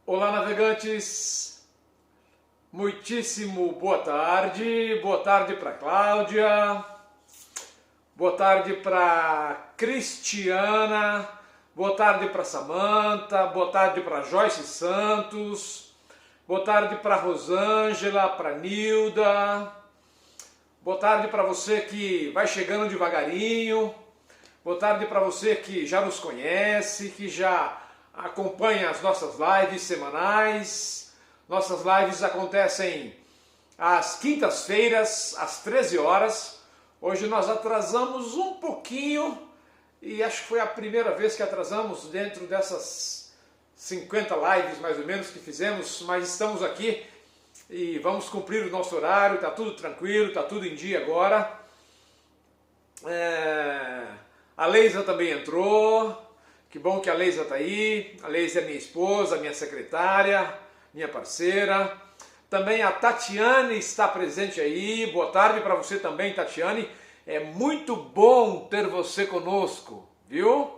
Olá, navegantes! Muitíssimo boa tarde para Cláudia, boa tarde para Cristiana, boa tarde para Samanta, boa tarde para Joyce Santos, boa tarde para Rosângela, para Nilda, boa tarde para você que vai chegando devagarinho, boa tarde para você que já nos conhece, que já acompanha as nossas lives semanais. Nossas lives acontecem às quintas-feiras, às 13 horas. Hoje nós atrasamos um pouquinho e acho que foi a primeira vez que atrasamos dentro dessas 50 lives mais ou menos que fizemos, mas estamos aqui e vamos cumprir o nosso horário, está tudo tranquilo, está tudo em dia agora. A Leisa também entrou. Que bom que a Leisa está aí. A Leisa é minha esposa, minha secretária, minha parceira. Também a Tatiane está presente aí. Boa tarde para você também, Tatiane. É muito bom ter você conosco, viu?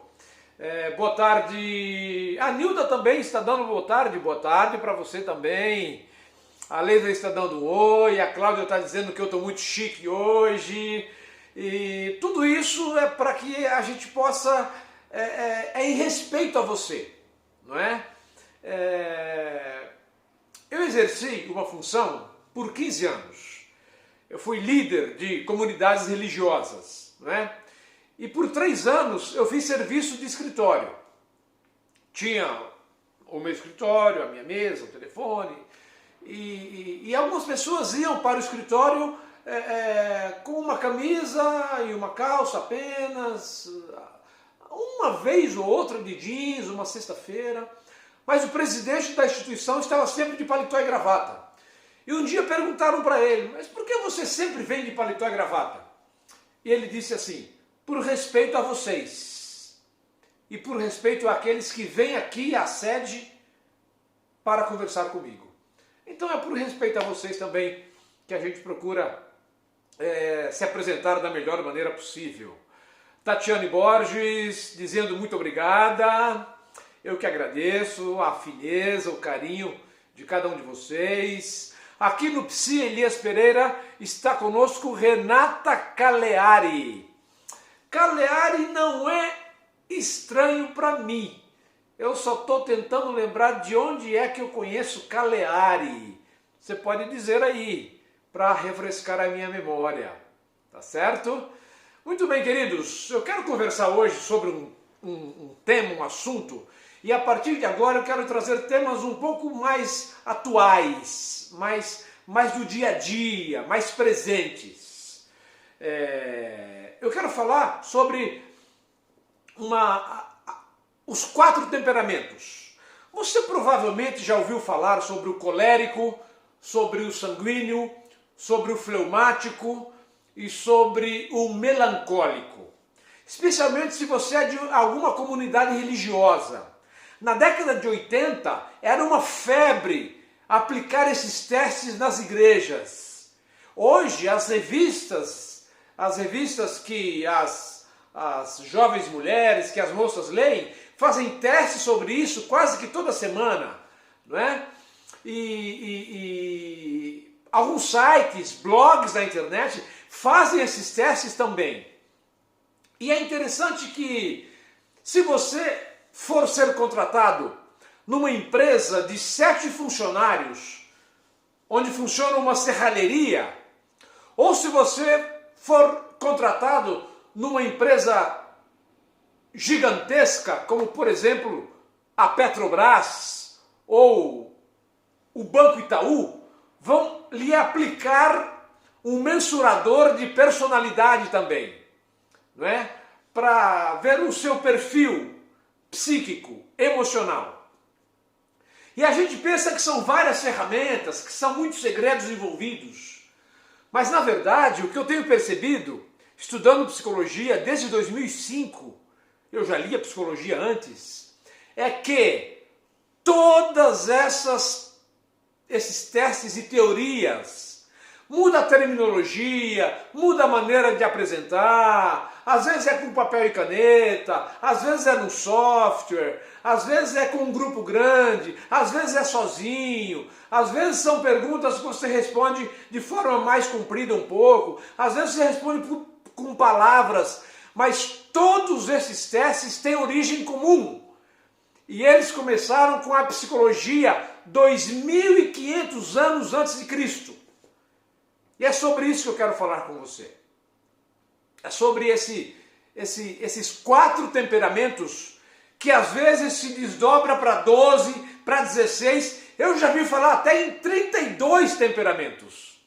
Boa tarde. A Nilda também está dando boa tarde para você também. A Leisa está dando um oi. A Cláudia está dizendo que eu estou muito chique hoje. E tudo isso é para que a gente possa... em respeito a você, não é? Eu exerci uma função por 15 anos. Eu fui líder de comunidades religiosas, não é? E por 3 anos eu fiz serviço de escritório. Tinha o meu escritório, a minha mesa, o telefone, e algumas pessoas iam para o escritório com uma camisa e uma calça apenas, uma vez ou outra de jeans, uma sexta-feira, mas o presidente da instituição estava sempre de paletó e gravata. E um dia perguntaram para ele, mas por que você sempre vem de paletó e gravata? E ele disse assim, por respeito a vocês e por respeito àqueles que vêm aqui à sede para conversar comigo. Então é por respeito a vocês também que a gente procura se apresentar da melhor maneira possível. Tatiane Borges dizendo muito obrigada, eu que agradeço a fineza, o carinho de cada um de vocês. Aqui no Psi Elias Pereira está conosco Renata Caleari. Caleari não é estranho para mim, eu só estou tentando lembrar de onde é que eu conheço Caleari. Você pode dizer aí, para refrescar a minha memória, tá certo? Muito bem, queridos, eu quero conversar hoje sobre um tema, um assunto, e a partir de agora eu quero trazer temas um pouco mais atuais, mais do dia a dia, mais presentes. Eu quero falar sobre os 4 temperamentos. Você provavelmente já ouviu falar sobre o colérico, sobre o sanguíneo, sobre o fleumático, e sobre o melancólico, especialmente se você é de alguma comunidade religiosa. Na década de 80 era uma febre aplicar esses testes nas igrejas. Hoje as revistas que as jovens mulheres, que as moças leem, fazem testes sobre isso quase que toda semana, não é? E alguns sites, blogs da internet fazem esses testes também. E é interessante que, se você for ser contratado numa empresa de 7 funcionários, onde funciona uma serralheria, ou se você for contratado numa empresa gigantesca, como por exemplo a Petrobras ou o Banco Itaú, vão lhe aplicar um mensurador de personalidade também, não é? Para ver o seu perfil psíquico, emocional. E a gente pensa que são várias ferramentas, que são muitos segredos envolvidos. Mas na verdade, o que eu tenho percebido, estudando psicologia desde 2005, eu já lia psicologia antes, é que todas esses testes e teorias muda a terminologia, muda a maneira de apresentar, às vezes é com papel e caneta, às vezes é no software, às vezes é com um grupo grande, às vezes é sozinho, às vezes são perguntas que você responde de forma mais comprida um pouco, às vezes você responde com palavras, mas todos esses testes têm origem comum. E eles começaram com a psicologia 2.500 anos antes de Cristo. E é sobre isso que eu quero falar com você. É sobre esses 4 temperamentos que às vezes se desdobra para 12, para 16. Eu já vi falar até em 32 temperamentos.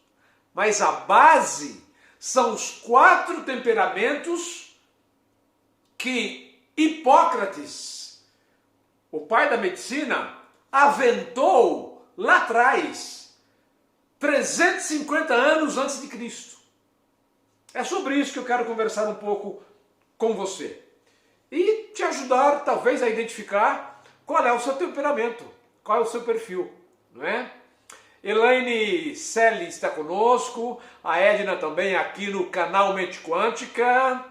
Mas a base são os 4 temperamentos que Hipócrates, o pai da medicina, aventou lá atrás, 350 anos antes de Cristo. É sobre isso que eu quero conversar um pouco com você. E te ajudar, talvez, a identificar qual é o seu temperamento, qual é o seu perfil, não é? Elaine Selle está conosco, a Edna também aqui no canal Mente Quântica.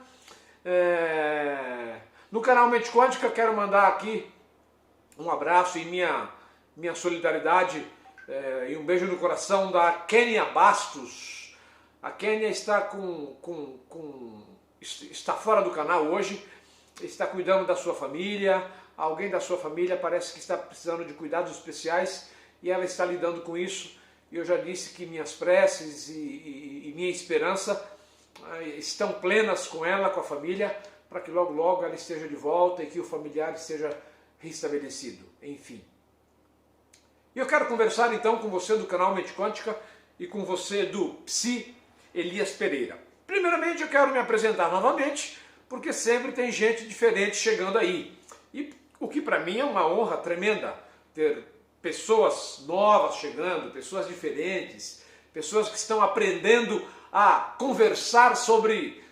No canal Mente Quântica quero mandar aqui um abraço e minha solidariedade e um beijo no coração da Kênia Bastos. A Kênia está está fora do canal hoje, está cuidando da sua família, alguém da sua família parece que está precisando de cuidados especiais e ela está lidando com isso. E eu já disse que minhas preces e minha esperança estão plenas com ela, com a família, para que logo logo ela esteja de volta e que o familiar esteja restabelecido, enfim. E eu quero conversar então com você do canal Mente Quântica e com você do Psi Elias Pereira. Primeiramente eu quero me apresentar novamente, porque sempre tem gente diferente chegando aí. E o que para mim é uma honra tremenda ter pessoas novas chegando, pessoas diferentes, pessoas que estão aprendendo a conversar sobre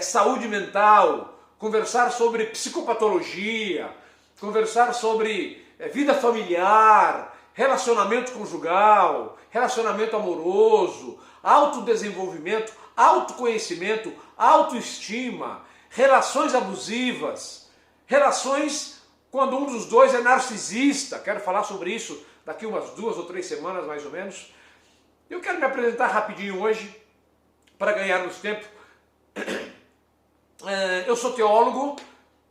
saúde mental, conversar sobre psicopatologia, conversar sobre vida familiar, relacionamento conjugal, relacionamento amoroso, autodesenvolvimento, autoconhecimento, autoestima, relações abusivas, relações quando um dos dois é narcisista. Quero falar sobre isso daqui umas 2 ou 3 semanas mais ou menos. Eu quero me apresentar rapidinho hoje, para ganharmos tempo. Eu sou teólogo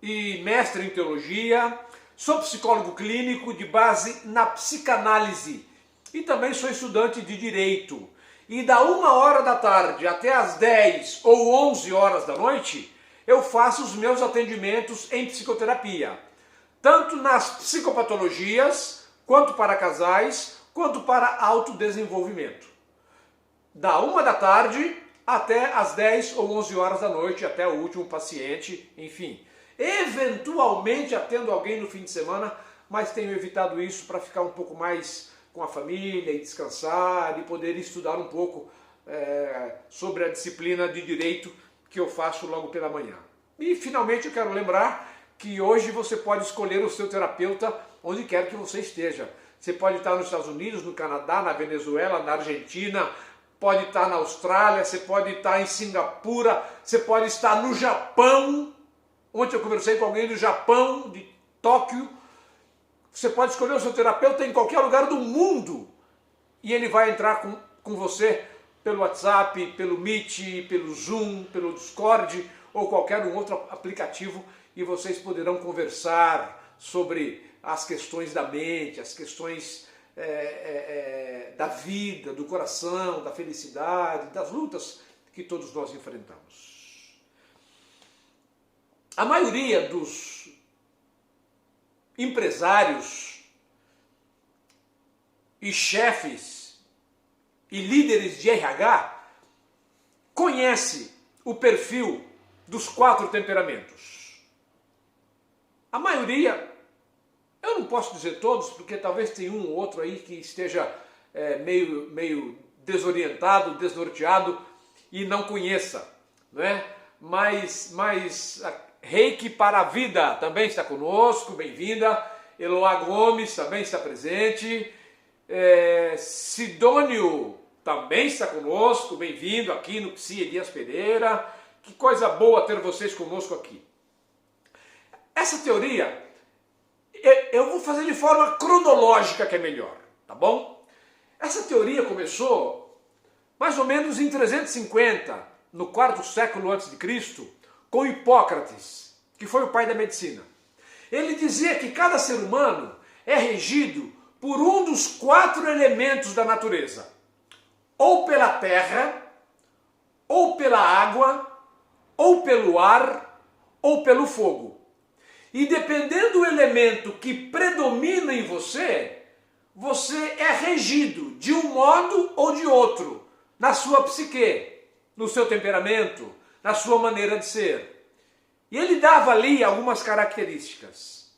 e mestre em teologia, sou psicólogo clínico de base na psicanálise e também sou estudante de direito. E da 1h da tarde até as 10 ou 11 horas da noite, eu faço os meus atendimentos em psicoterapia, tanto nas psicopatologias, quanto para casais, quanto para autodesenvolvimento. Da 1 da tarde até as 10 ou 11 horas da noite, até o último paciente, enfim. Eventualmente atendo alguém no fim de semana, mas tenho evitado isso para ficar um pouco mais com a família e descansar e poder estudar um pouco sobre a disciplina de direito que eu faço logo pela manhã. E finalmente eu quero lembrar que hoje você pode escolher o seu terapeuta onde quer que você esteja. Você pode estar nos Estados Unidos, no Canadá, na Venezuela, na Argentina, pode estar na Austrália, você pode estar em Singapura, você pode estar no Japão. Ontem eu conversei com alguém do Japão, de Tóquio. Você pode escolher o seu terapeuta em qualquer lugar do mundo e ele vai entrar com você pelo WhatsApp, pelo Meet, pelo Zoom, pelo Discord ou qualquer um outro aplicativo e vocês poderão conversar sobre as questões da mente, as questões da vida, do coração, da felicidade, das lutas que todos nós enfrentamos. A maioria dos empresários e chefes e líderes de RH conhece o perfil dos 4 temperamentos. A maioria, eu não posso dizer todos, porque talvez tenha um ou outro aí que esteja meio desorientado, desnorteado e não conheça, não é? Mas Reiki para a Vida também está conosco, bem-vinda. Eloá Gomes também está presente. Sidônio também está conosco. Bem-vindo aqui no Psi Elias Pereira. Que coisa boa ter vocês conosco aqui. Essa teoria, eu vou fazer de forma cronológica que é melhor, tá bom? Essa teoria começou mais ou menos em 350, no quarto século antes de Cristo, com Hipócrates, que foi o pai da medicina. Ele dizia que cada ser humano é regido por um dos 4 elementos da natureza. Ou pela terra, ou pela água, ou pelo ar, ou pelo fogo. E dependendo do elemento que predomina em você, você é regido de um modo ou de outro, na sua psique, no seu temperamento, na sua maneira de ser. E ele dava ali algumas características.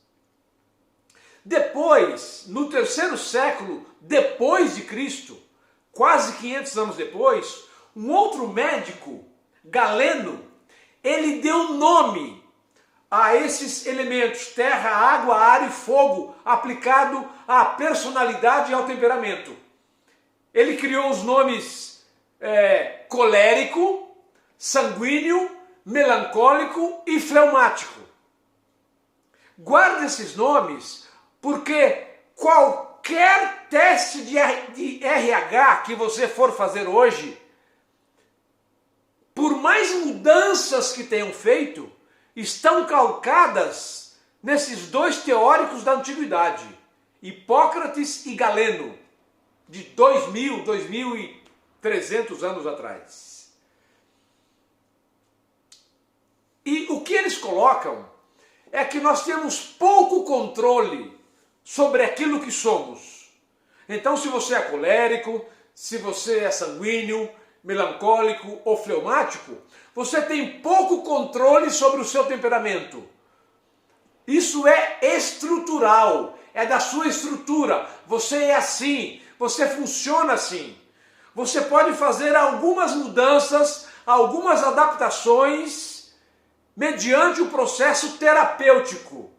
Depois, no terceiro século depois de Cristo, quase 500 anos depois, um outro médico, Galeno, ele deu nome a esses elementos, terra, água, ar e fogo, aplicado à personalidade e ao temperamento. Ele criou os nomes colérico, sanguíneo, melancólico e fleumático. Guarde esses nomes, porque qualquer teste de RH que você for fazer hoje, por mais mudanças que tenham feito, estão calcadas nesses 2 teóricos da antiguidade, Hipócrates e Galeno, de 2000, 2300 anos atrás. E o que eles colocam é que nós temos pouco controle sobre aquilo que somos. Então, se você é colérico, se você é sanguíneo, melancólico ou fleumático, você tem pouco controle sobre o seu temperamento. Isso é estrutural, é da sua estrutura. Você é assim, você funciona assim. Você pode fazer algumas mudanças, algumas adaptações, mediante o processo terapêutico.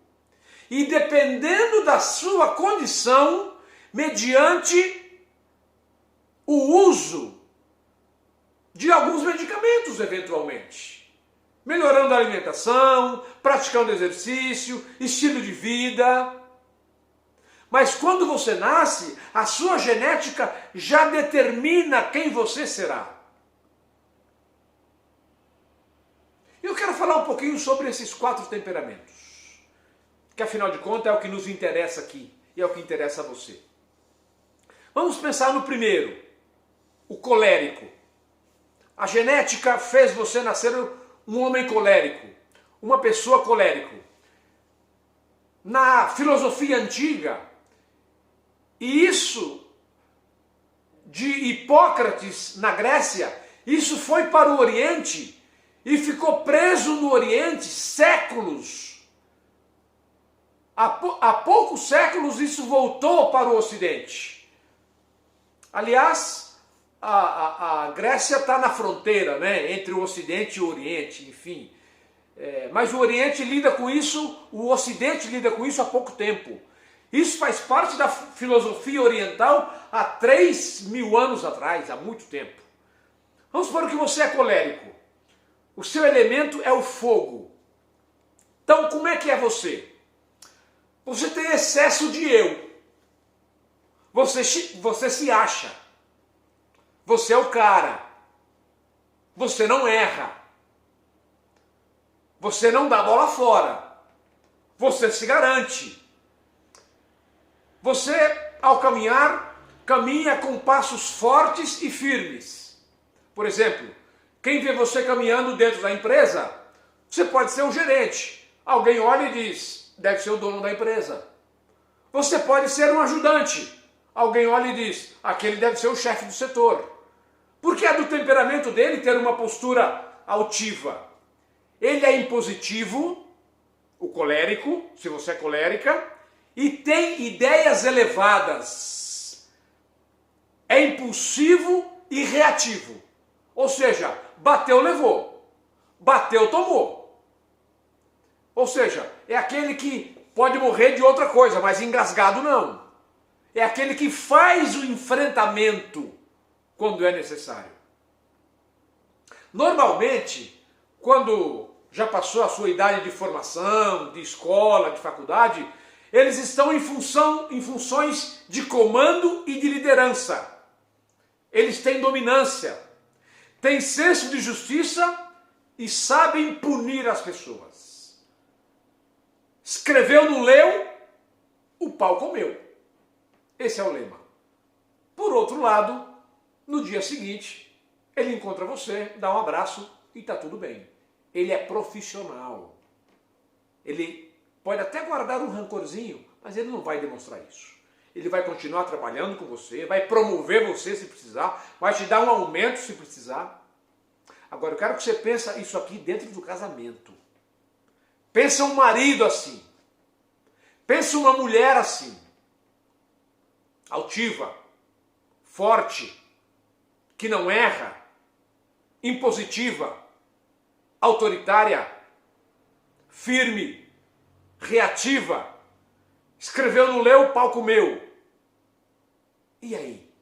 E dependendo da sua condição, mediante o uso de alguns medicamentos, eventualmente. Melhorando a alimentação, praticando exercício, estilo de vida. Mas quando você nasce, a sua genética já determina quem você será. Eu quero falar um pouquinho sobre esses 4 temperamentos, que afinal de contas é o que nos interessa aqui e é o que interessa a você. Vamos pensar no primeiro, o colérico. A genética fez você nascer um homem colérico, uma pessoa colérico. Na filosofia antiga, e isso de Hipócrates na Grécia, isso foi para o Oriente e ficou preso no Oriente séculos. Há poucos séculos isso voltou para o Ocidente. Aliás, a Grécia está na fronteira, né, entre o Ocidente e o Oriente, enfim. Mas o Oriente lida com isso, o Ocidente lida com isso há pouco tempo. Isso faz parte da filosofia oriental há 3.000 anos atrás, há muito tempo. Vamos supor que você é colérico. O seu elemento é o fogo. Então, como é que é você? Você tem excesso de eu. Você se acha. Você é o cara. Você não erra. Você não dá bola fora. Você se garante. Você, ao caminhar, caminha com passos fortes e firmes. Por exemplo, quem vê você caminhando dentro da empresa, você pode ser um gerente. Alguém olha e diz, deve ser o dono da empresa. Você pode ser um ajudante. Alguém olha e diz, aquele deve ser o chefe do setor. Porque é do temperamento dele ter uma postura altiva. Ele é impositivo, o colérico, se você é colérica, e tem ideias elevadas. É impulsivo e reativo. Ou seja, bateu, levou. Bateu, tomou. Ou seja, é aquele que pode morrer de outra coisa, mas engasgado não. É aquele que faz o enfrentamento quando é necessário. Normalmente, quando já passou a sua idade de formação, de escola, de faculdade, eles estão em funções de comando e de liderança. Eles têm dominância, têm senso de justiça e sabem punir as pessoas. Escreveu, não leu, o pau comeu. Esse é o lema. Por outro lado, no dia seguinte, ele encontra você, dá um abraço e está tudo bem. Ele é profissional. Ele pode até guardar um rancorzinho, mas ele não vai demonstrar isso. Ele vai continuar trabalhando com você, vai promover você se precisar, vai te dar um aumento se precisar. Agora, eu quero que você pense isso aqui dentro do casamento. Pensa um marido assim. Pensa uma mulher assim. Altiva, forte, que não erra, impositiva, autoritária, firme, reativa, escreveu, não leu, o pau comeu. E aí,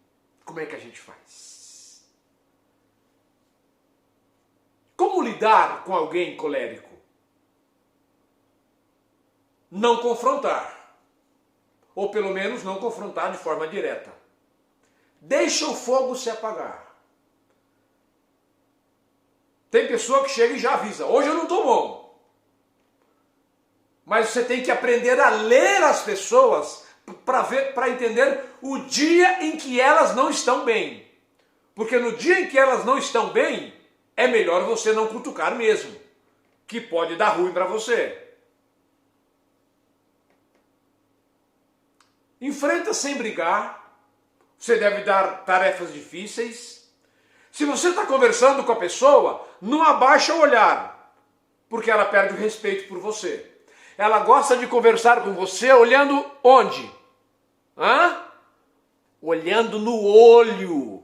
como é que a gente faz? Como lidar com alguém colérico? Não confrontar. Ou pelo menos não confrontar de forma direta. Deixa o fogo se apagar. Tem pessoa que chega e já avisa, hoje eu não estou bom. Mas você tem que aprender a ler as pessoas para entender o dia em que elas não estão bem. Porque no dia em que elas não estão bem, é melhor você não cutucar mesmo, que pode dar ruim para você. Enfrenta sem brigar, você deve dar tarefas difíceis. Se você está conversando com a pessoa, não abaixa o olhar, porque ela perde o respeito por você. Ela gosta de conversar com você olhando onde? Olhando no olho.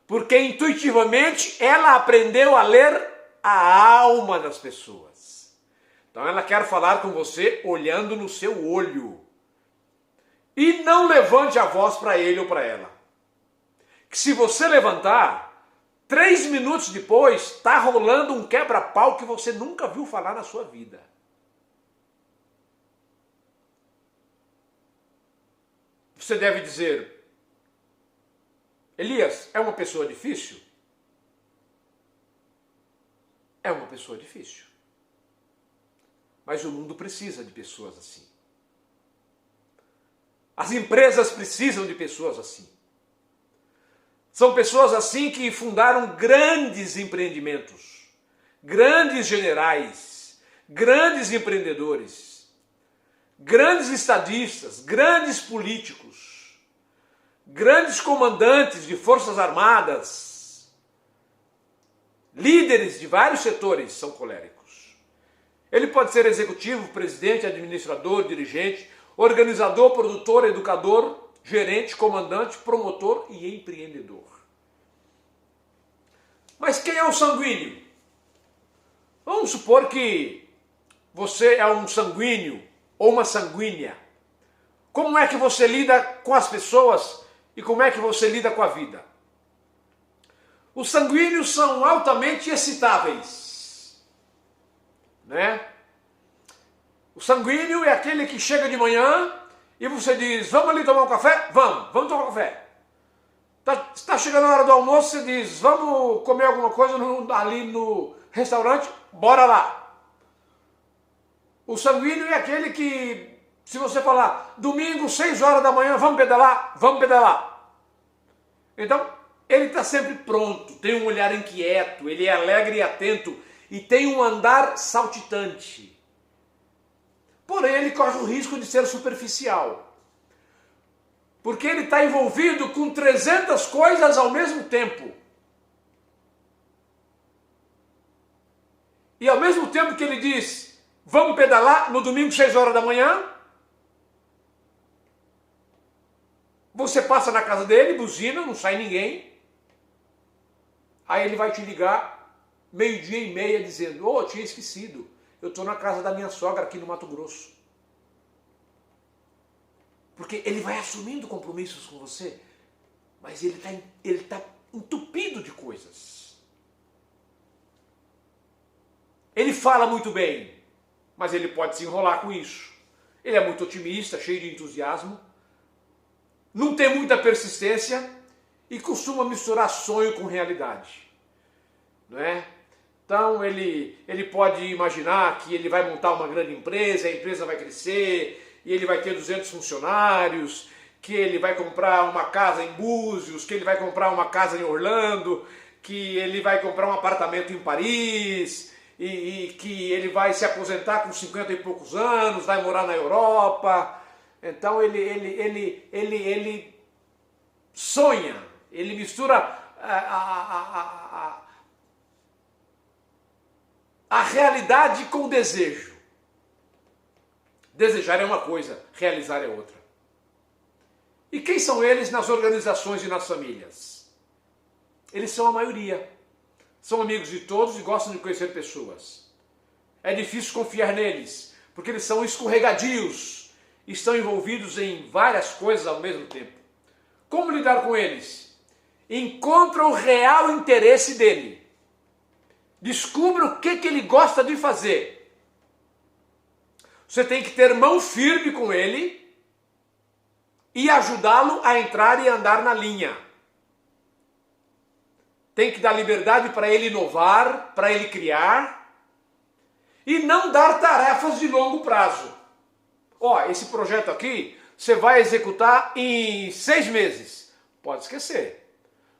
Porque intuitivamente ela aprendeu a ler a alma das pessoas. Então ela quer falar com você olhando no seu olho. E não levante a voz para ele ou para ela. Que se você levantar, 3 minutos depois, está rolando um quebra-pau que você nunca viu falar na sua vida. Você deve dizer, Elias, é uma pessoa difícil? É uma pessoa difícil. Mas o mundo precisa de pessoas assim. As empresas precisam de pessoas assim. São pessoas assim que fundaram grandes empreendimentos, grandes generais, grandes empreendedores, grandes estadistas, grandes políticos, grandes comandantes de forças armadas, líderes de vários setores são coléricos. Ele pode ser executivo, presidente, administrador, dirigente, organizador, produtor, educador, gerente, comandante, promotor e empreendedor. Mas quem é o sanguíneo? Vamos supor que você é um sanguíneo ou uma sanguínea. Como é que você lida com as pessoas e como é que você lida com a vida? Os sanguíneos são altamente excitáveis, né? O sanguíneo é aquele que chega de manhã e você diz, vamos ali tomar um café? Vamos tomar um café. Está chegando a hora do almoço, você diz, vamos comer alguma coisa ali no restaurante? Bora lá. O sanguíneo é aquele que, se você falar, domingo, 6 horas da manhã, vamos pedalar? Vamos pedalar. Então, ele está sempre pronto, tem um olhar inquieto, ele é alegre e atento e tem um andar saltitante. Porém, ele corre o risco de ser superficial. Porque ele está envolvido com 300 coisas ao mesmo tempo. E ao mesmo tempo que ele diz, vamos pedalar no domingo, 6 horas da manhã, você passa na casa dele, buzina, não sai ninguém. Aí ele vai te ligar 12:30 dizendo, oh, tinha esquecido. Eu estou na casa da minha sogra aqui no Mato Grosso. Porque ele vai assumindo compromissos com você, mas ele tá entupido de coisas. Ele fala muito bem, mas ele pode se enrolar com isso. Ele é muito otimista, cheio de entusiasmo, não tem muita persistência e costuma misturar sonho com realidade. Não é? Então ele pode imaginar que ele vai montar uma grande empresa, a empresa vai crescer, e ele vai ter 200 funcionários, que ele vai comprar uma casa em Búzios, que ele vai comprar uma casa em Orlando, que ele vai comprar um apartamento em Paris, e que ele vai se aposentar com 50 e poucos anos, vai morar na Europa. Então ele sonha, ele mistura a realidade com o desejo. Desejar é uma coisa, realizar é outra. E quem são eles nas organizações e nas famílias? Eles são a maioria. São amigos de todos e gostam de conhecer pessoas. É difícil confiar neles, porque eles são escorregadios, estão envolvidos em várias coisas ao mesmo tempo. Como lidar com eles? Encontra o real interesse dele. Descubra o que ele gosta de fazer. Você tem que ter mão firme com ele e ajudá-lo a entrar e andar na linha. Tem que dar liberdade para ele inovar, para ele criar e não dar tarefas de longo prazo. Ó, esse projeto aqui você vai executar em 6 meses. Pode esquecer.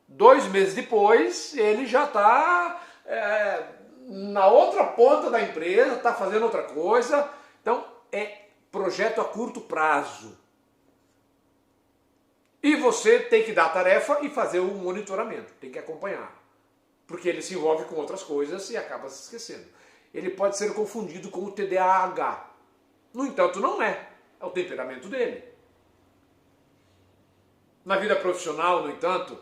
2 meses depois ele já está na outra ponta da empresa, está fazendo outra coisa. Então é projeto a curto prazo. E você tem que dar a tarefa e fazer o monitoramento, tem que acompanhar. Porque ele se envolve com outras coisas e acaba se esquecendo. Ele pode ser confundido com o TDAH. No entanto, não é. É o temperamento dele. Na vida profissional, no entanto,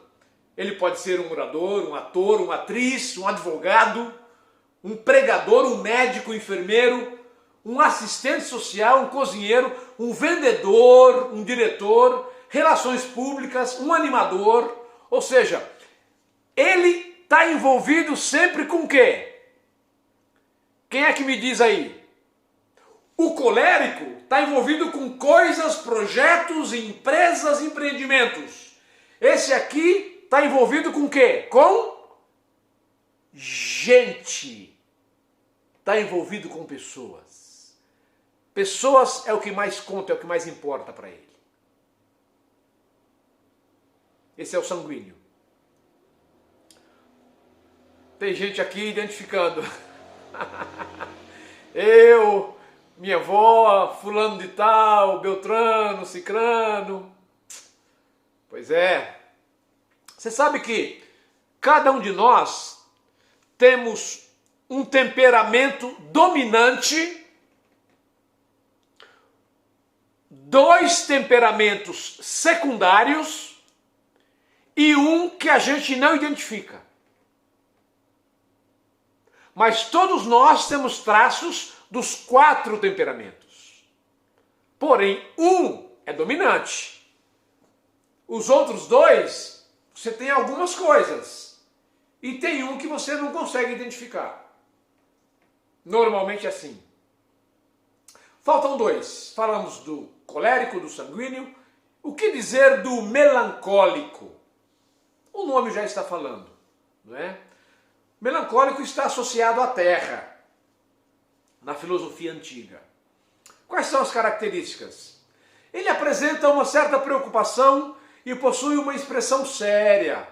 ele pode ser um orador, um ator, uma atriz, um advogado, um pregador, um médico, um enfermeiro, um assistente social, um cozinheiro, um vendedor, um diretor, relações públicas, um animador, ou seja, ele está envolvido sempre com o quê? Quem é que me diz aí? O colérico está envolvido com coisas, projetos, empresas, empreendimentos. Esse aqui está envolvido com o quê? Com gente. Está envolvido com pessoas. Pessoas é o que mais conta, é o que mais importa para ele. Esse é o sanguíneo. Tem gente aqui identificando. Eu, minha avó, fulano de tal, Beltrano, Cicrano. Pois é. Você sabe que cada um de nós temos um temperamento dominante, 2 temperamentos secundários e um que a gente não identifica. Mas todos nós temos traços dos 4 temperamentos. Porém, um é dominante. Os outros 2, você tem algumas coisas. E tem um que você não consegue identificar. Normalmente é assim. Faltam 2. Falamos do colérico, do sanguíneo. O que dizer do melancólico? O nome já está falando, não é? Melancólico está associado à terra, na filosofia antiga. Quais são as características? Ele apresenta uma certa preocupação e possui uma expressão séria.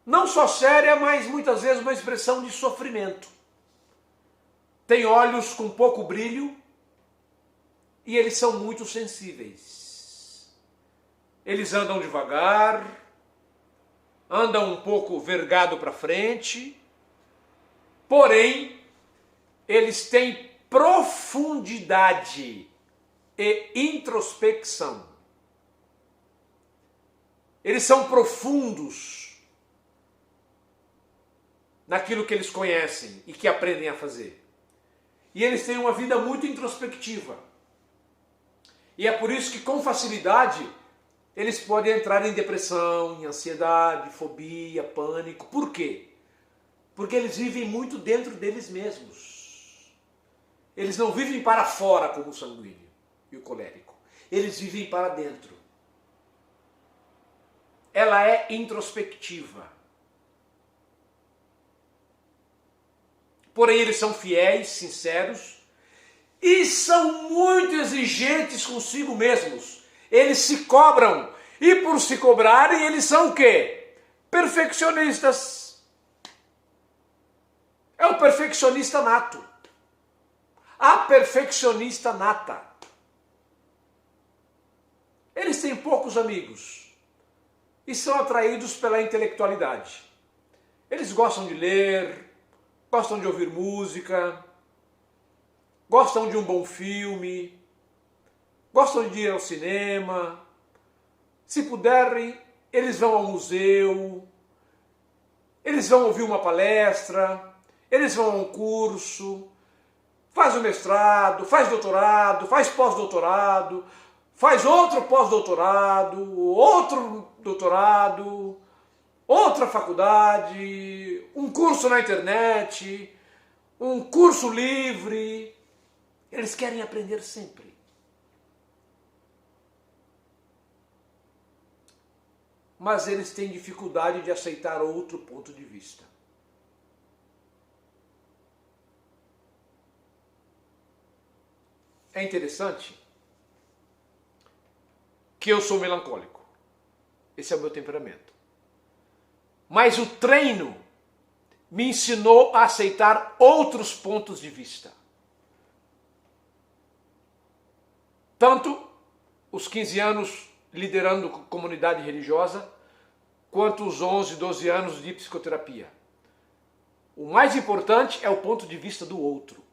Não só séria, mas muitas vezes uma expressão de sofrimento. Tem olhos com pouco brilho e eles são muito sensíveis. Eles andam devagar, andam um pouco vergado para frente, porém, eles têm profundidade e introspecção. Eles são profundos naquilo que eles conhecem e que aprendem a fazer. E eles têm uma vida muito introspectiva. E é por isso que, com facilidade, Eles podem entrar em depressão, em ansiedade, fobia, pânico. Por quê? Porque eles vivem muito dentro deles mesmos. Eles não vivem para fora como o sanguíneo e o colérico. Eles vivem para dentro. Ela é introspectiva. Porém, eles são fiéis, sinceros e são muito exigentes consigo mesmos. Eles se cobram. E por se cobrarem, eles são o quê? Perfeccionistas. É o perfeccionista nato. A perfeccionista nata. Eles têm poucos amigos e são atraídos pela intelectualidade. Eles gostam de ler, gostam de ouvir música, gostam de um bom filme, gostam de ir ao cinema. Se puderem, eles vão ao museu, eles vão ouvir uma palestra, eles vão a um curso, faz o mestrado, faz doutorado, faz pós-doutorado, faz outro pós-doutorado, outro doutorado, outra faculdade, um curso na internet, um curso livre. Eles querem aprender sempre. Mas eles têm dificuldade de aceitar outro ponto de vista. É interessante que eu sou melancólico. Esse é o meu temperamento. Mas o treino me ensinou a aceitar outros pontos de vista. Tanto os 15 anos liderando comunidade religiosa, quanto os 11, 12 anos de psicoterapia. O mais importante é o ponto de vista do outro.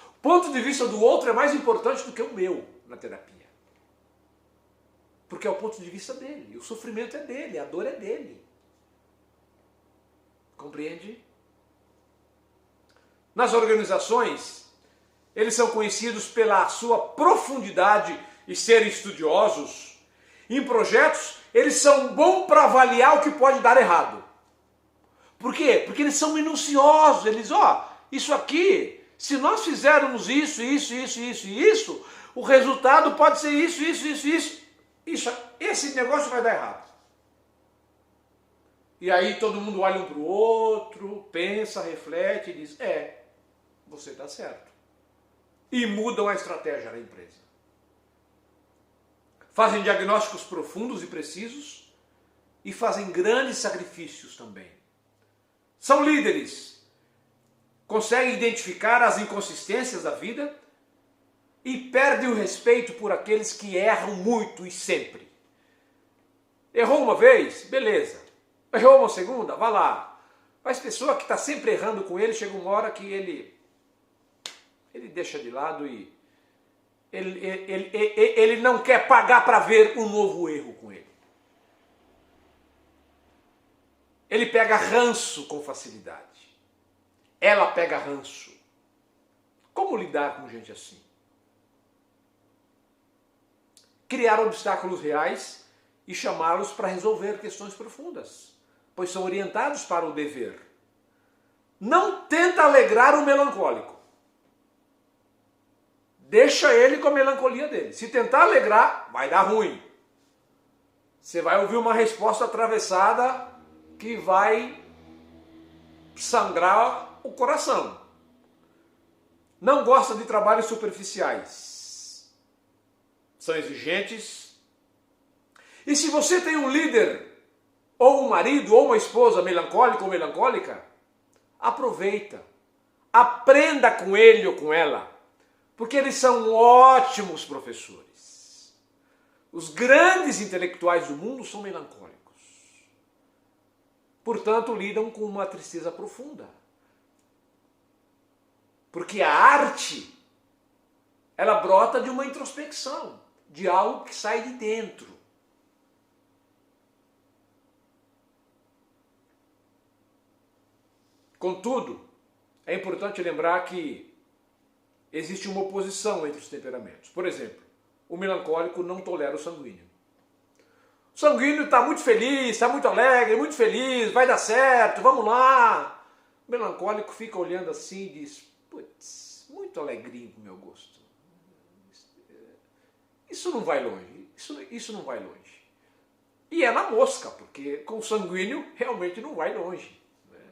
O ponto de vista do outro é mais importante do que o meu na terapia. Porque é o ponto de vista dele, o sofrimento é dele, a dor é dele. Compreende? Nas organizações, eles são conhecidos pela sua profundidade e serem estudiosos. Em projetos, eles são bons para avaliar o que pode dar errado. Por quê? Porque eles são minuciosos. Eles, isso aqui, se nós fizermos isso, o resultado pode ser isso. Esse negócio vai dar errado. E aí todo mundo olha um para o outro, pensa, reflete e diz, você está certo. E mudam a estratégia da empresa. Fazem diagnósticos profundos e precisos e fazem grandes sacrifícios também. São líderes. Conseguem identificar as inconsistências da vida e perdem o respeito por aqueles que erram muito e sempre. Errou uma vez? Beleza. Errou uma segunda? Vá lá. Mas pessoa que está sempre errando com ele, chega uma hora que ele deixa de lado e ele não quer pagar para ver um novo erro com ele. Ele pega ranço com facilidade. Ela pega ranço. Como lidar com gente assim? Criar obstáculos reais e chamá-los para resolver questões profundas, pois são orientados para o dever. Não tenta alegrar o melancólico. Deixa ele com a melancolia dele. Se tentar alegrar, vai dar ruim. Você vai ouvir uma resposta atravessada que vai sangrar o coração. Não gosta de trabalhos superficiais. São exigentes. E se você tem um líder, ou um marido, ou uma esposa melancólico ou melancólica, aproveita. Aprenda com ele ou com ela. Porque eles são ótimos professores. Os grandes intelectuais do mundo são melancólicos. Portanto, lidam com uma tristeza profunda. Porque a arte, ela brota de uma introspecção, de algo que sai de dentro. Contudo, é importante lembrar que existe uma oposição entre os temperamentos. Por exemplo, o melancólico não tolera o sanguíneo. Sanguíneo está muito feliz, está muito alegre, muito feliz, vai dar certo, vamos lá. O melancólico fica olhando assim e diz, putz, muito alegrinho pro meu gosto. Isso não vai longe, isso não vai longe. E é na mosca, porque com o sanguíneo realmente não vai longe. Né?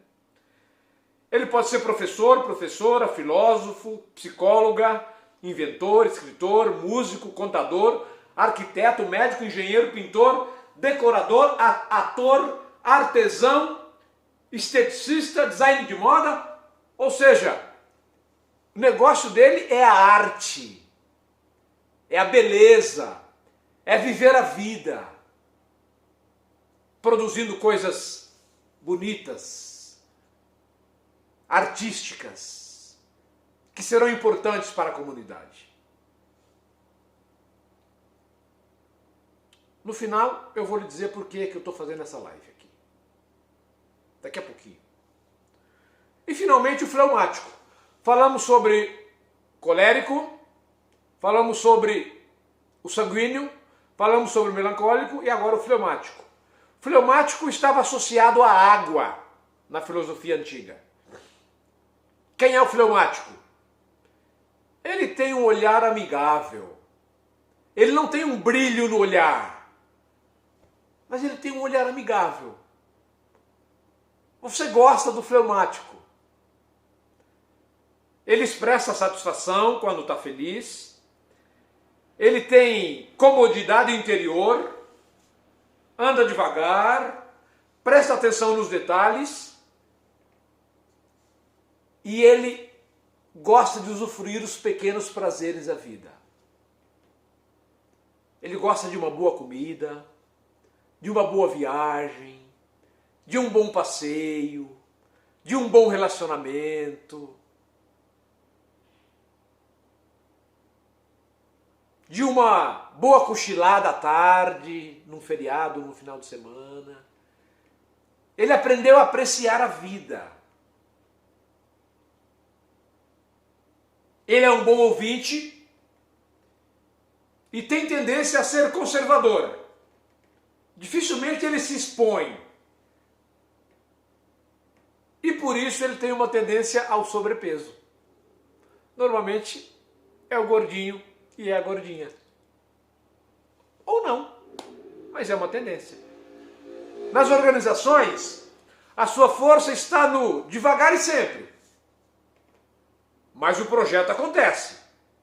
Ele pode ser professor, professora, filósofo, psicóloga, inventor, escritor, músico, contador, arquiteto, médico, engenheiro, pintor, decorador, ator, artesão, esteticista, design de moda. Ou seja, o negócio dele é a arte, é a beleza, é viver a vida, produzindo coisas bonitas, artísticas, que serão importantes para a comunidade. No final, eu vou lhe dizer por que eu estou fazendo essa live aqui. Daqui a pouquinho. E finalmente o fleumático. Falamos sobre colérico, falamos sobre o sanguíneo, falamos sobre o melancólico e agora o fleumático. O fleumático estava associado à água na filosofia antiga. Quem é o fleumático? Ele tem um olhar amigável. Ele não tem um brilho no olhar. Mas ele tem um olhar amigável. Você gosta do fleumático. Ele expressa satisfação quando está feliz. Ele tem comodidade interior. Anda devagar. Presta atenção nos detalhes. E ele gosta de usufruir os pequenos prazeres da vida. Ele gosta de uma boa comida, de uma boa viagem, de um bom passeio, de um bom relacionamento, de uma boa cochilada à tarde, num feriado, no final de semana. Ele aprendeu a apreciar a vida. Ele é um bom ouvinte e tem tendência a ser conservador. Dificilmente ele se expõe. E por isso ele tem uma tendência ao sobrepeso. Normalmente é o gordinho e é a gordinha. Ou não, mas é uma tendência. Nas organizações, a sua força está no devagar e sempre. Mas o projeto acontece.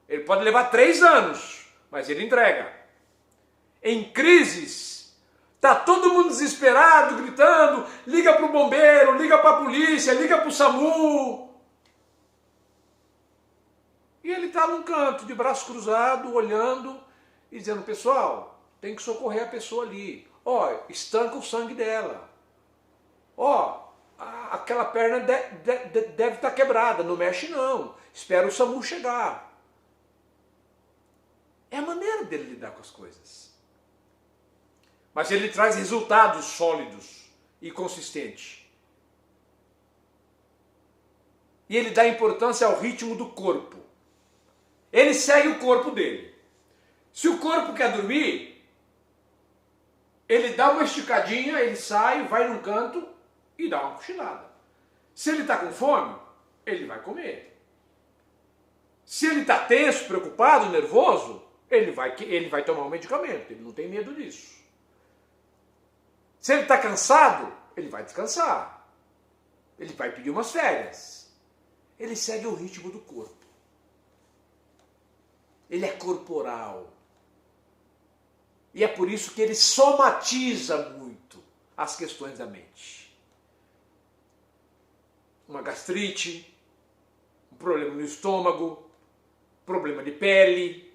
Ele pode levar 3 anos, mas ele entrega. Em crises, está todo mundo desesperado, gritando, liga para o bombeiro, liga para a polícia, liga para o SAMU. E ele está num canto, de braço cruzado, olhando e dizendo, pessoal, tem que socorrer a pessoa ali. Ó, estanca o sangue dela. Ó, aquela perna deve estar quebrada, não mexe não. Espera o SAMU chegar. É a maneira dele lidar com as coisas. Mas ele traz resultados sólidos e consistentes. E ele dá importância ao ritmo do corpo. Ele segue o corpo dele. Se o corpo quer dormir, ele dá uma esticadinha, ele sai, vai num canto e dá uma cochilada. Se ele está com fome, ele vai comer. Se ele está tenso, preocupado, nervoso, ele vai tomar um medicamento. Ele não tem medo disso. Se ele está cansado, ele vai descansar. Ele vai pedir umas férias. Ele segue o ritmo do corpo. Ele é corporal. E é por isso que ele somatiza muito as questões da mente. Uma gastrite, um problema no estômago, problema de pele,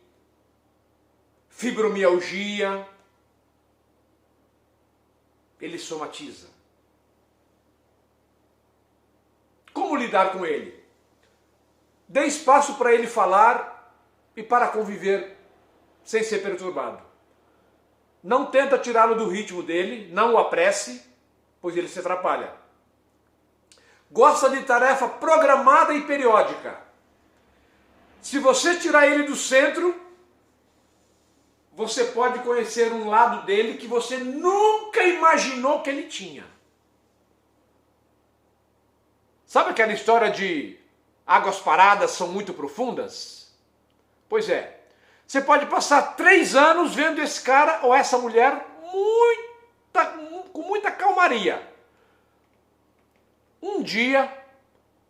fibromialgia. Ele somatiza. Como lidar com ele? Dê espaço para ele falar e para conviver sem ser perturbado. Não tenta tirá-lo do ritmo dele, não o apresse, pois ele se atrapalha. Gosta de tarefa programada e periódica. Se você tirar ele do centro, você pode conhecer um lado dele que você nunca imaginou que ele tinha. Sabe aquela história de águas paradas são muito profundas? Pois é. Você pode passar 3 anos vendo esse cara ou essa mulher com muita calmaria. Um dia,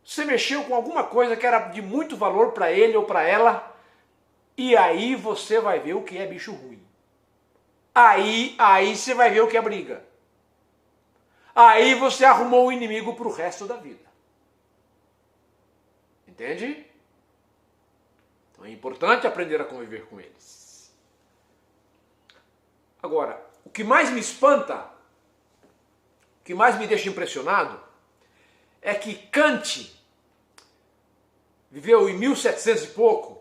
você mexeu com alguma coisa que era de muito valor para ele ou para ela, e aí você vai ver o que é bicho ruim. Aí você vai ver o que é briga. Aí você arrumou um inimigo para o resto da vida. Entende? Então é importante aprender a conviver com eles. Agora, o que mais me espanta, o que mais me deixa impressionado, é que Kant viveu em 1700 e pouco,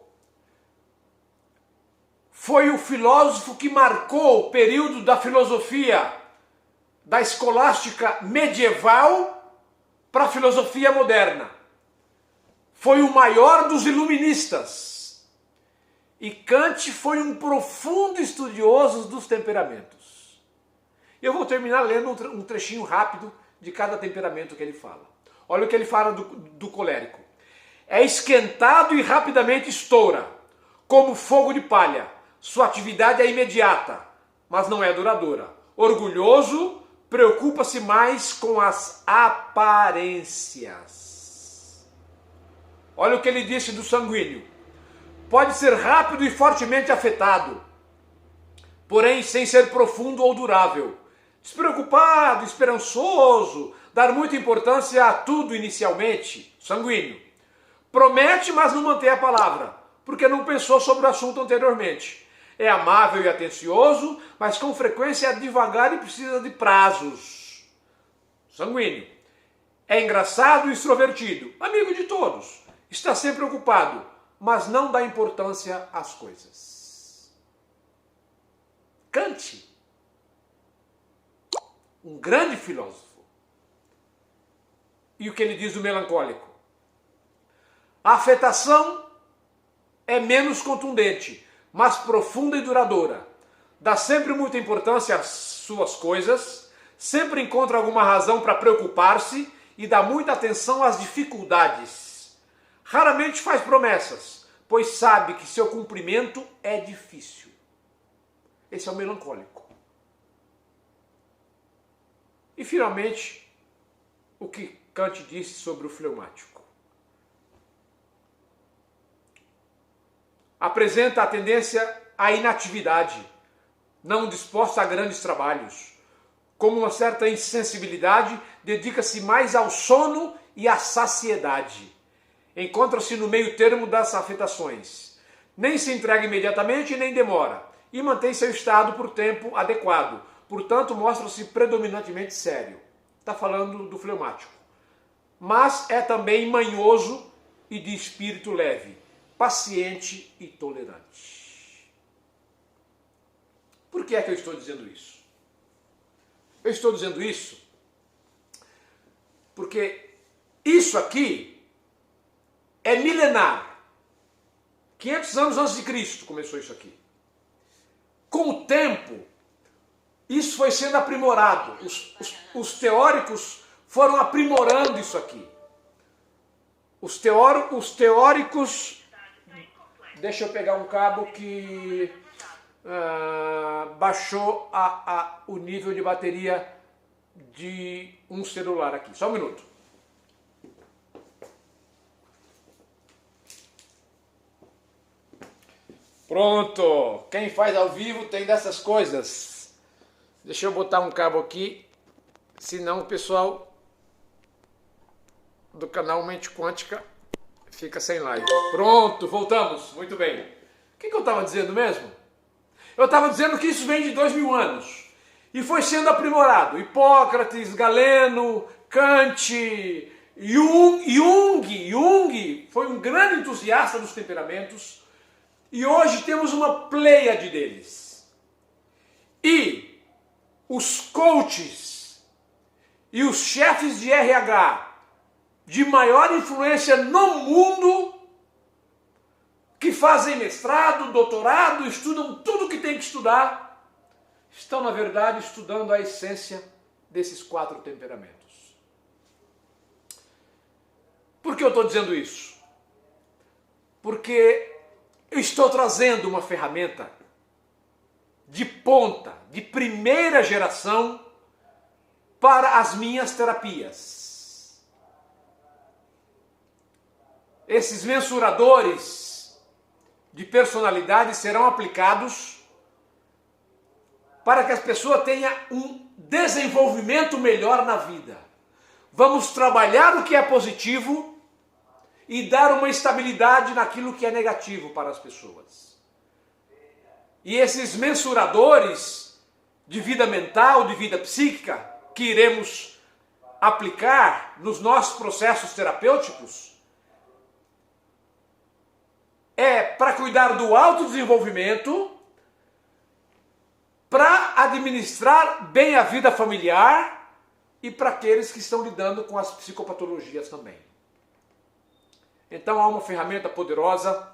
foi o filósofo que marcou o período da filosofia da escolástica medieval para a filosofia moderna. Foi o maior dos iluministas. E Kant foi um profundo estudioso dos temperamentos. Eu vou terminar lendo um trechinho rápido de cada temperamento que ele fala. Olha o que ele fala do colérico. É esquentado e rapidamente estoura, como fogo de palha. Sua atividade é imediata, mas não é duradoura. Orgulhoso, preocupa-se mais com as aparências. Olha o que ele disse do sanguíneo. Pode ser rápido e fortemente afetado, porém sem ser profundo ou durável. Despreocupado, esperançoso, dar muita importância a tudo inicialmente. Sanguíneo. Promete, mas não mantém a palavra, porque não pensou sobre o assunto anteriormente. É amável e atencioso, mas com frequência é devagar e precisa de prazos. Sanguíneo. É engraçado e extrovertido, amigo de todos. Está sempre ocupado, mas não dá importância às coisas. Kant, um grande filósofo. E o que ele diz do melancólico? A afetação é menos contundente, mas profunda e duradoura. Dá sempre muita importância às suas coisas, sempre encontra alguma razão para preocupar-se e dá muita atenção às dificuldades. Raramente faz promessas, pois sabe que seu cumprimento é difícil. Esse é o melancólico. E finalmente, o que Kant disse sobre o fleumático. Apresenta a tendência à inatividade, não disposta a grandes trabalhos. Como uma certa insensibilidade, dedica-se mais ao sono e à saciedade. Encontra-se no meio termo das afetações. Nem se entrega imediatamente, nem demora. E mantém seu estado por tempo adequado. Portanto, mostra-se predominantemente sério. Está falando do fleumático. Mas é também manhoso e de espírito leve, paciente e tolerante. Por que é que eu estou dizendo isso? Eu estou dizendo isso porque isso aqui é milenar. 500 anos antes de Cristo começou isso aqui. Com o tempo, isso foi sendo aprimorado. Os teóricos foram aprimorando isso aqui. Os teóricos... Deixa eu pegar um cabo que baixou o nível de bateria de um celular aqui. Só um minuto. Pronto! Quem faz ao vivo tem dessas coisas. Deixa eu botar um cabo aqui, senão o pessoal do canal Mente Quântica fica sem live. Pronto, voltamos. Muito bem. O que eu estava dizendo mesmo? Eu estava dizendo que isso vem de 2000 anos e foi sendo aprimorado. Hipócrates, Galeno, Kant, Jung foi um grande entusiasta dos temperamentos. E hoje temos uma pleiade deles. E os coaches e os chefes de RH de maior influência no mundo, que fazem mestrado, doutorado, estudam tudo que tem que estudar, estão, na verdade, estudando a essência desses 4 temperamentos. Por que eu estou dizendo isso? Porque eu estou trazendo uma ferramenta de ponta, de primeira geração, para as minhas terapias. Esses mensuradores de personalidade serão aplicados para que as pessoas tenham um desenvolvimento melhor na vida. Vamos trabalhar o que é positivo e dar uma estabilidade naquilo que é negativo para as pessoas. E esses mensuradores de vida mental, de vida psíquica, que iremos aplicar nos nossos processos terapêuticos, é para cuidar do autodesenvolvimento, para administrar bem a vida familiar e para aqueles que estão lidando com as psicopatologias também. Então há uma ferramenta poderosa.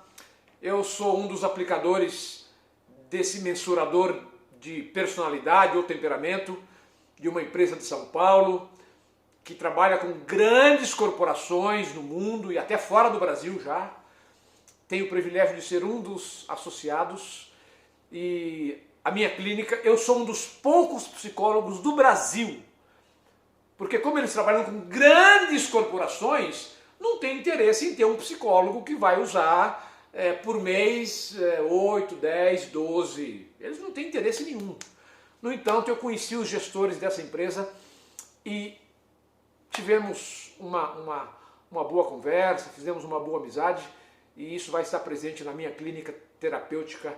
Eu sou um dos aplicadores desse mensurador de personalidade ou temperamento de uma empresa de São Paulo que trabalha com grandes corporações no mundo e até fora do Brasil já. Tenho o privilégio de ser um dos associados e a minha clínica, eu sou um dos poucos psicólogos do Brasil, porque como eles trabalham com grandes corporações, não tem interesse em ter um psicólogo que vai usar por mês 8, 10, 12. Eles não têm interesse nenhum. No entanto, eu conheci os gestores dessa empresa e tivemos uma boa conversa, fizemos uma boa amizade e isso vai estar presente na minha clínica terapêutica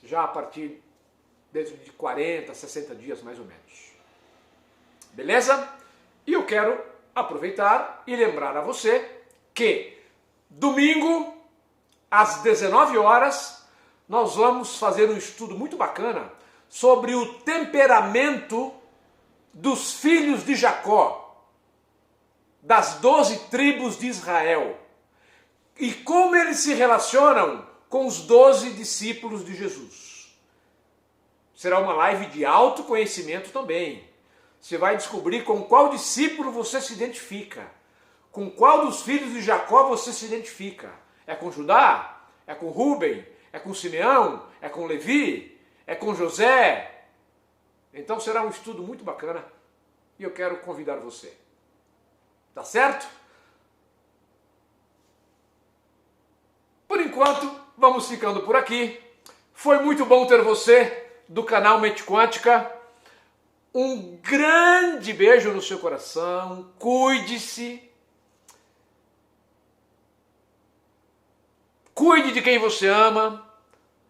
já a partir de 40, 60 dias mais ou menos. Beleza? E eu quero aproveitar e lembrar a você que domingo, às 19 horas, nós vamos fazer um estudo muito bacana sobre o temperamento dos filhos de Jacó, das 12 tribos de Israel, e como eles se relacionam com os 12 discípulos de Jesus. Será uma live de autoconhecimento também. Você vai descobrir com qual discípulo você se identifica. Com qual dos filhos de Jacó você se identifica. É com Judá? É com Rúben? É com Simeão? É com Levi? É com José? Então será um estudo muito bacana e eu quero convidar você. Tá certo? Por enquanto, vamos ficando por aqui. Foi muito bom ter você do canal Mente Quântica. Um grande beijo no seu coração. Cuide-se. Cuide de quem você ama.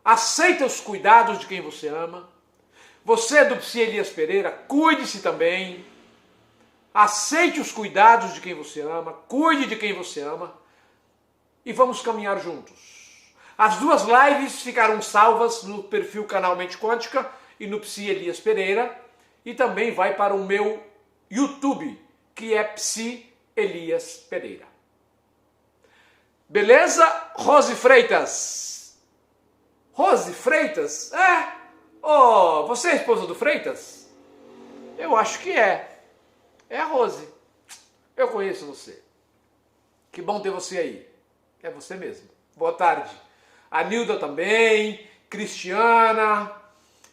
Aceita os cuidados de quem você ama. Você do Psi Elias Pereira, cuide-se também. Aceite os cuidados de quem você ama. Cuide de quem você ama. E vamos caminhar juntos. As duas lives ficaram salvas no perfil canal Mente Quântica e no Psi Elias Pereira. E também vai para o meu YouTube, que é Psi Elias Pereira. Beleza, Rose Freitas? Rose Freitas? Oh, você é a esposa do Freitas? Eu acho que é. É a Rose. Eu conheço você. Que bom ter você aí. É você mesmo. Boa tarde. A Nilda também. Cristiana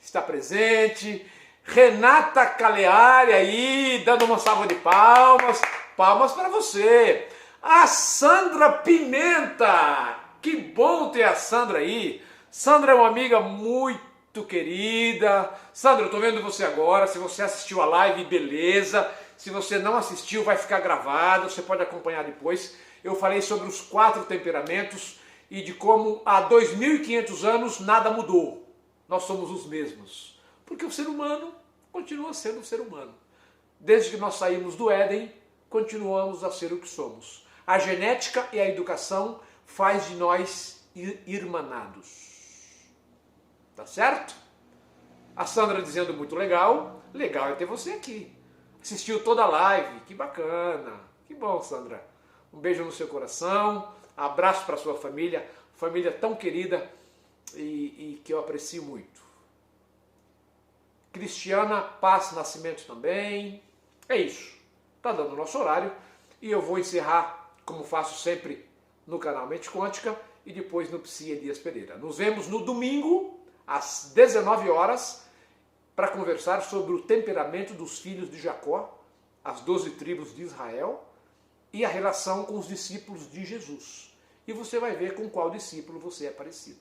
está presente. Renata Caleari aí, dando uma salva de palmas. Palmas para você. A Sandra Pimenta. Que bom ter a Sandra aí. Sandra é uma amiga muito querida. Sandra, eu estou vendo você agora. Se você assistiu a live, beleza. Se você não assistiu, vai ficar gravado. Você pode acompanhar depois. Eu falei sobre os 4 temperamentos e de como há 2.500 anos nada mudou. Nós somos os mesmos. Porque o ser humano continua sendo o ser humano. Desde que nós saímos do Éden, continuamos a ser o que somos. A genética e a educação faz de nós irmanados. Tá certo? A Sandra dizendo muito legal. Legal é ter você aqui. Assistiu toda a live. Que bacana. Que bom, Sandra. Um beijo no seu coração. Abraço para sua família. família tão querida e que eu aprecio muito. Cristiana Paz Nascimento também. É isso. Tá dando o nosso horário e eu vou encerrar, como faço sempre, no canal Mente Quântica e depois no Psi Elias Pereira. Nos vemos no domingo, às 19 horas, para conversar sobre o temperamento dos filhos de Jacó, as 12 tribos de Israel e a relação com os discípulos de Jesus. E você vai ver com qual discípulo você é parecido.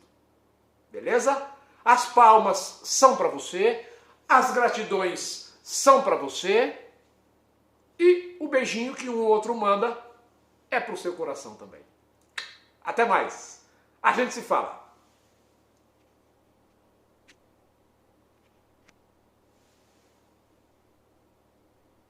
Beleza? As palmas são para você, as gratidões são para você e o beijinho que um outro manda é para o seu coração também. Até mais. A gente se fala.